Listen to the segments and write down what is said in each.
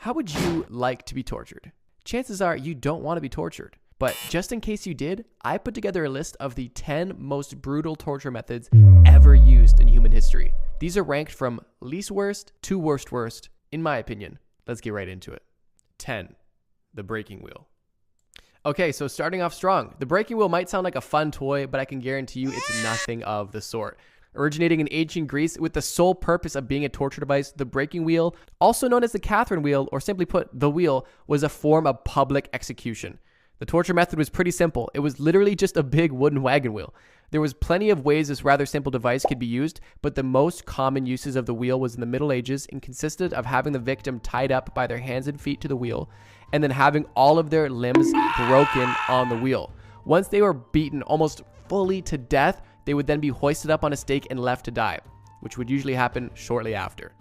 How would you like to be tortured? Chances are you don't want to be tortured. But just in case you did, I put together a list of the 10 most brutal torture methods ever used in human history. These are ranked from least worst to worst, in my opinion. Let's get right into it. 10. The breaking wheel. Okay, so starting off strong. The breaking wheel might sound like a fun toy, but I can guarantee you it's nothing of the sort. Originating in ancient Greece with the sole purpose of being a torture device, the breaking wheel, also known as the Catherine wheel, or simply put, the wheel, was a form of public execution. The torture method was pretty simple. It was literally just a big wooden wagon wheel. There was plenty of ways this rather simple device could be used, but the most common uses of the wheel was in the Middle Ages and consisted of having the victim tied up by their hands and feet to the wheel, and then having all of their limbs broken on the wheel. Once they were beaten almost fully to death, they would then be hoisted up on a stake and left to die, which would usually happen shortly after.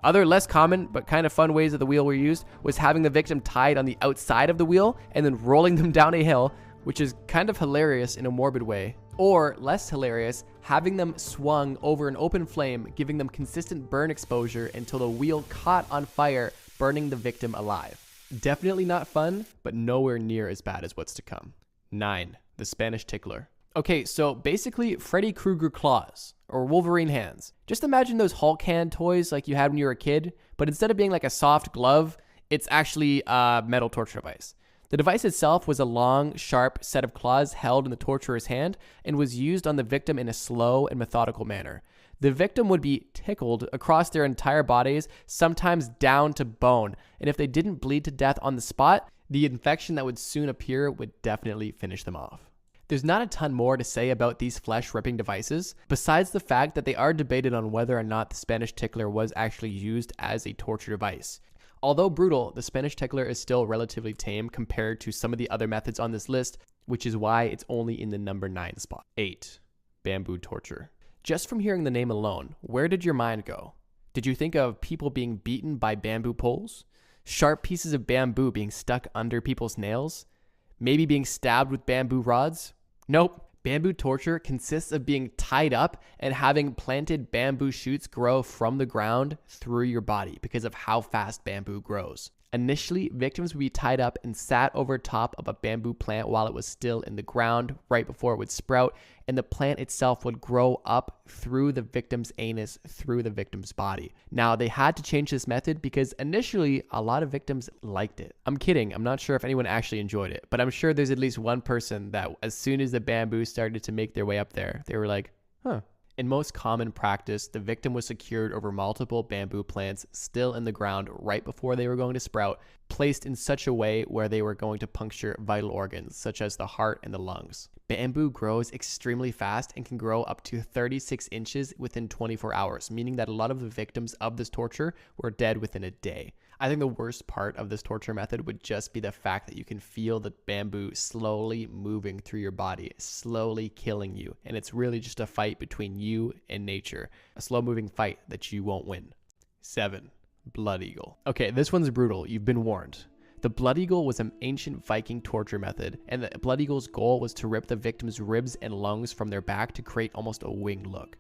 Other less common but kind of fun ways that the wheel were used was having the victim tied on the outside of the wheel and then rolling them down a hill, which is kind of hilarious in a morbid way. Or, less hilarious, having them swung over an open flame, giving them consistent burn exposure until the wheel caught on fire, burning the victim alive. Definitely not fun, but nowhere near as bad as what's to come. 9. The Spanish Tickler. Okay, so basically Freddy Krueger claws or Wolverine hands. Just imagine those Hulk hand toys like you had when you were a kid, but instead of being like a soft glove, it's actually a metal torture device. The device itself was a long, sharp set of claws held in the torturer's hand and was used on the victim in a slow and methodical manner. The victim would be tickled across their entire bodies, sometimes down to bone, and if they didn't bleed to death on the spot, the infection that would soon appear would definitely finish them off. There's not a ton more to say about these flesh-ripping devices, besides the fact that they are debated on whether or not the Spanish Tickler was actually used as a torture device. Although brutal, the Spanish Tickler is still relatively tame compared to some of the other methods on this list, which is why it's only in the number 9 spot. 8. Bamboo torture. Just from hearing the name alone, where did your mind go? Did you think of people being beaten by bamboo poles? Sharp pieces of bamboo being stuck under people's nails? Maybe being stabbed with bamboo rods? Nope. Bamboo torture consists of being tied up and having planted bamboo shoots grow from the ground through your body because of how fast bamboo grows. Initially, victims would be tied up and sat over top of a bamboo plant while it was still in the ground right before it would sprout, and the plant itself would grow up through the victim's anus, through the victim's body. Now, they had to change this method because initially, a lot of victims liked it. I'm kidding. I'm not sure if anyone actually enjoyed it, but I'm sure there's at least one person that as soon as the bamboo started to make their way up there, they were like, huh. In most common practice, the victim was secured over multiple bamboo plants still in the ground right before they were going to sprout, placed in such a way where they were going to puncture vital organs such as the heart and the lungs. Bamboo grows extremely fast and can grow up to 36 inches within 24 hours, meaning that a lot of the victims of this torture were dead within a day. I think the worst part of this torture method would just be the fact that you can feel the bamboo slowly moving through your body, slowly killing you. And it's really just a fight between you and nature, a slow moving fight that you won't win. 7. Blood eagle. Okay, this one's brutal. You've been warned. The blood eagle was an ancient Viking torture method, and the blood eagle's goal was to rip the victim's ribs and lungs from their back to create almost a winged look.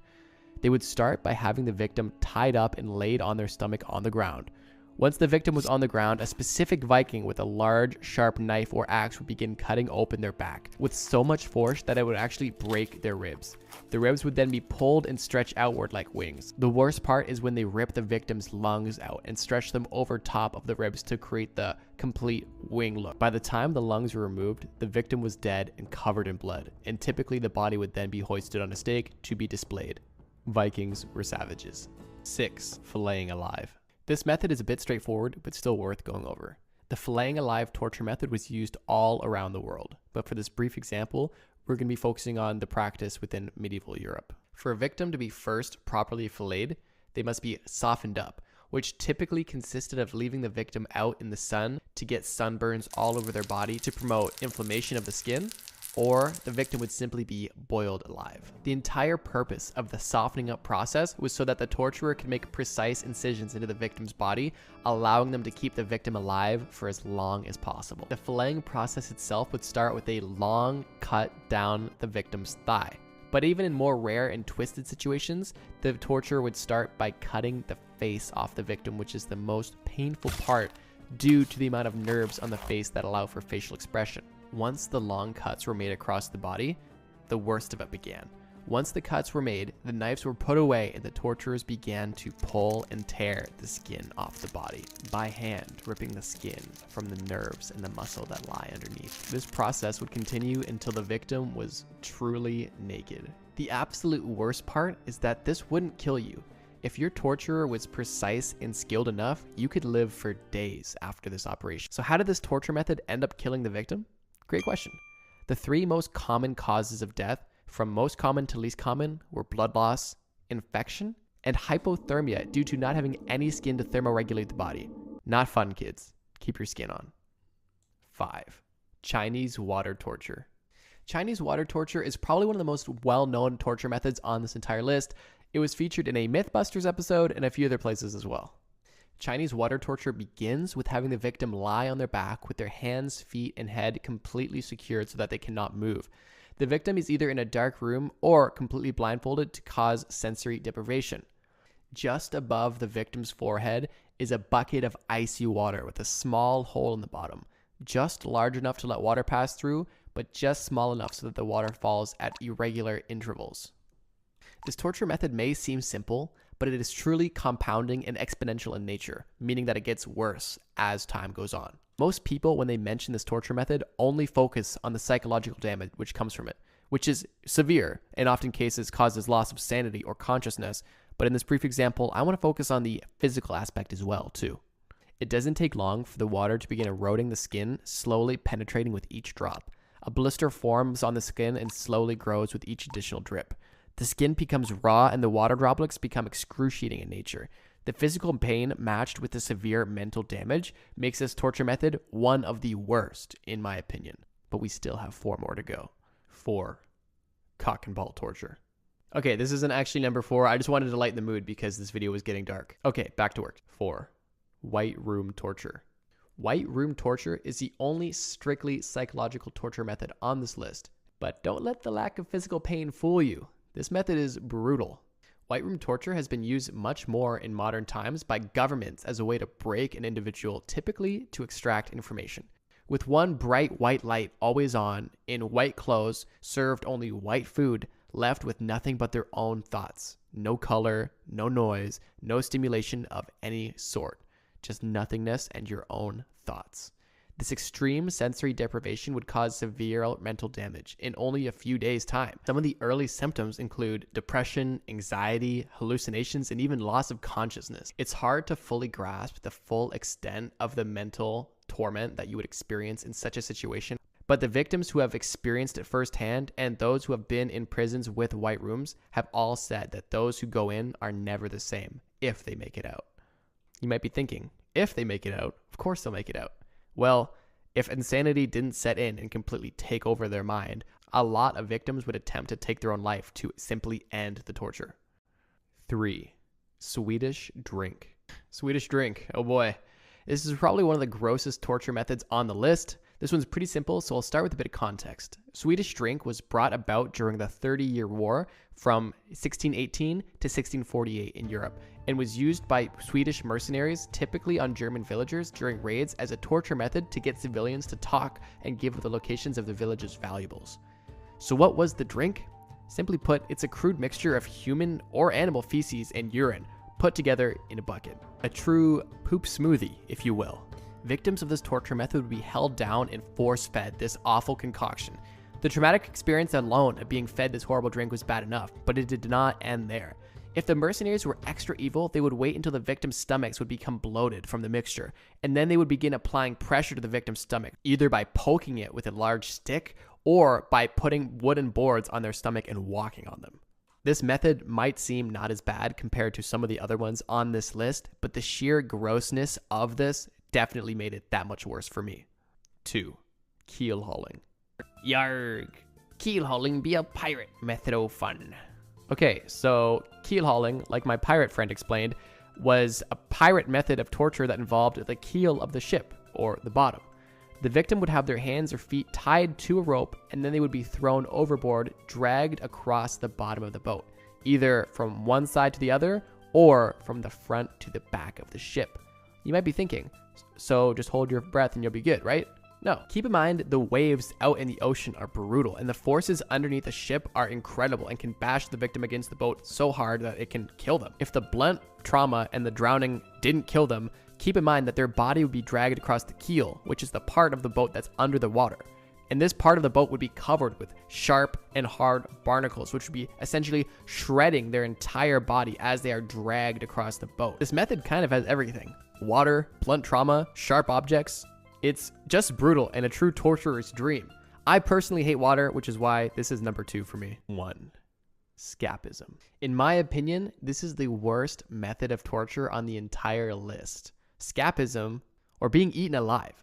They would start by having the victim tied up and laid on their stomach on the ground. Once the victim was on the ground, a specific Viking with a large, sharp knife or axe would begin cutting open their back with so much force that it would actually break their ribs. The ribs would then be pulled and stretched outward like wings. The worst part is when they rip the victim's lungs out and stretch them over top of the ribs to create the complete wing look. By the time the lungs were removed, the victim was dead and covered in blood, and typically the body would then be hoisted on a stake to be displayed. Vikings were savages. 6. Flaying alive. This method is a bit straightforward, but still worth going over. The flaying alive torture method was used all around the world, but for this brief example, we're going to be focusing on the practice within medieval Europe. For a victim to be first properly filleted, they must be softened up, which typically consisted of leaving the victim out in the sun to get sunburns all over their body to promote inflammation of the skin, or the victim would simply be boiled alive. The entire purpose of the softening up process was so that the torturer could make precise incisions into the victim's body, allowing them to keep the victim alive for as long as possible. The filleting process itself would start with a long cut down the victim's thigh. But even in more rare and twisted situations, the torturer would start by cutting the face off the victim, which is the most painful part due to the amount of nerves on the face that allow for facial expression. Once the long cuts were made across the body, the worst of it began. Once the cuts were made, the knives were put away and the torturers began to pull and tear the skin off the body by hand, ripping the skin from the nerves and the muscle that lie underneath. This process would continue until the victim was truly naked. The absolute worst part is that this wouldn't kill you. If your torturer was precise and skilled enough, you could live for days after this operation. So how did this torture method end up killing the victim? Great question. The 3 most common causes of death, from most common to least common, were blood loss, infection, and hypothermia due to not having any skin to thermoregulate the body. Not fun, kids. Keep your skin on. 5. Chinese water torture. Chinese water torture is probably one of the most well-known torture methods on this entire list. It was featured in a Mythbusters episode and a few other places as well. Chinese water torture begins with having the victim lie on their back with their hands, feet, and head completely secured so that they cannot move. The victim is either in a dark room or completely blindfolded to cause sensory deprivation. Just above the victim's forehead is a bucket of icy water with a small hole in the bottom, just large enough to let water pass through, but just small enough so that the water falls at irregular intervals. This torture method may seem simple, but it is truly compounding and exponential in nature, meaning that it gets worse as time goes on. Most people, when they mention this torture method, only focus on the psychological damage which comes from it, which is severe and often cases causes loss of sanity or consciousness. But in this brief example, I want to focus on the physical aspect as well, too. It doesn't take long for the water to begin eroding the skin, slowly penetrating with each drop. A blister forms on the skin and slowly grows with each additional drip. The skin becomes raw and the water droplets become excruciating in nature. The physical pain matched with the severe mental damage makes this torture method one of the worst, in my opinion. But we still have 4 more to go. 4. Cock and ball torture. Okay, this isn't actually number 4. I just wanted to lighten the mood because this video was getting dark. Okay, back to work. 4. White room torture. White room torture is the only strictly psychological torture method on this list. But don't let the lack of physical pain fool you. This method is brutal. White room torture has been used much more in modern times by governments as a way to break an individual, typically to extract information. With one bright white light always on, in white clothes, served only white food, left with nothing but their own thoughts. No color, no noise, no stimulation of any sort. Just nothingness and your own thoughts. This extreme sensory deprivation would cause severe mental damage in only a few days' time. Some of the early symptoms include depression, anxiety, hallucinations, and even loss of consciousness. It's hard to fully grasp the full extent of the mental torment that you would experience in such a situation. But the victims who have experienced it firsthand and those who have been in prisons with white rooms have all said that those who go in are never the same if they make it out. You might be thinking, if they make it out, of course they'll make it out. Well, if insanity didn't set in and completely take over their mind, a lot of victims would attempt to take their own life to simply end the torture. 3. Swedish Drink. Swedish Drink, oh boy. This is probably one of the grossest torture methods on the list. This one's pretty simple, so I'll start with a bit of context. Swedish Drink was brought about during the 30-Year War from 1618 to 1648 in Europe and was used by Swedish mercenaries, typically on German villagers, during raids as a torture method to get civilians to talk and give the locations of the village's valuables. So what was the drink? Simply put, it's a crude mixture of human or animal feces and urine put together in a bucket. A true poop smoothie, if you will. Victims of this torture method would be held down and force-fed this awful concoction. The traumatic experience alone of being fed this horrible drink was bad enough, but it did not end there. If the mercenaries were extra evil, they would wait until the victim's stomachs would become bloated from the mixture, and then they would begin applying pressure to the victim's stomach, either by poking it with a large stick or by putting wooden boards on their stomach and walking on them. This method might seem not as bad compared to some of the other ones on this list, but the sheer grossness of this definitely made it that much worse for me. 2. Keelhauling. Yarg. Keelhauling be a pirate method of fun. Okay, so keelhauling, like my pirate friend explained, was a pirate method of torture that involved the keel of the ship, or the bottom. The victim would have their hands or feet tied to a rope, and then they would be thrown overboard, dragged across the bottom of the boat, either from one side to the other, or from the front to the back of the ship. You might be thinking, so just hold your breath and you'll be good, right? No. Keep in mind the waves out in the ocean are brutal, and the forces underneath the ship are incredible and can bash the victim against the boat so hard that it can kill them. If the blunt trauma and the drowning didn't kill them, keep in mind that their body would be dragged across the keel, which is the part of the boat that's under the water. And this part of the boat would be covered with sharp and hard barnacles, which would be essentially shredding their entire body as they are dragged across the boat. This method kind of has everything: water, blunt trauma, sharp objects. It's just brutal and a true torturer's dream. I personally hate water, which is why this is number 2 for me. 1. Scaphism. In my opinion, this is the worst method of torture on the entire list. Scaphism, or being eaten alive.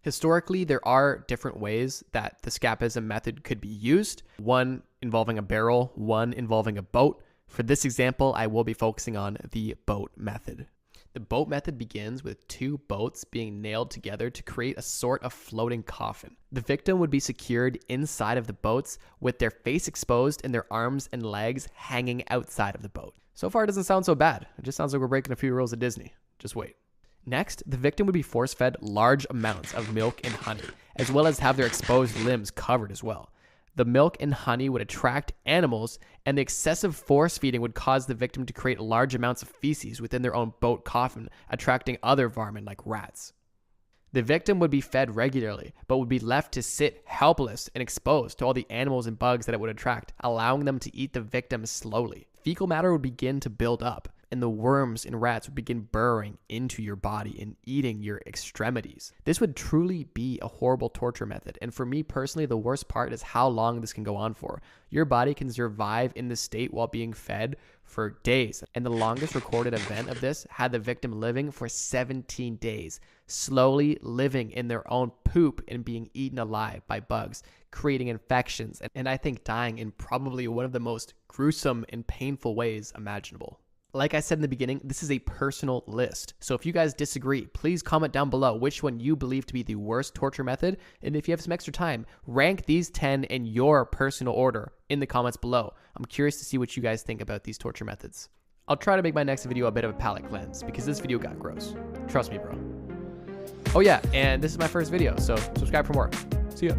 Historically, there are different ways that the Scaphism method could be used. One involving a barrel, one involving a boat. For this example, I will be focusing on the boat method. The boat method begins with 2 boats being nailed together to create a sort of floating coffin. The victim would be secured inside of the boats with their face exposed and their arms and legs hanging outside of the boat. So far, it doesn't sound so bad. It just sounds like we're breaking a few rules at Disney. Just wait. Next, the victim would be force-fed large amounts of milk and honey, as well as have their exposed limbs covered as well. The milk and honey would attract animals, and the excessive force feeding would cause the victim to create large amounts of feces within their own boat coffin, attracting other varmin like rats. The victim would be fed regularly, but would be left to sit helpless and exposed to all the animals and bugs that it would attract, allowing them to eat the victim slowly. Fecal matter would begin to build up, and the worms and rats would begin burrowing into your body and eating your extremities. This would truly be a horrible torture method, and for me personally, the worst part is how long this can go on for. Your body can survive in this state while being fed for days, and the longest recorded event of this had the victim living for 17 days, slowly living in their own poop and being eaten alive by bugs, creating infections, and I think dying in probably one of the most gruesome and painful ways imaginable. Like I said in the beginning, this is a personal list. So if you guys disagree, please comment down below which one you believe to be the worst torture method. And if you have some extra time, rank these 10 in your personal order in the comments below. I'm curious to see what you guys think about these torture methods. I'll try to make my next video a bit of a palate cleanse because this video got gross. Trust me, bro. Oh yeah, and this is my first video, so subscribe for more. See ya.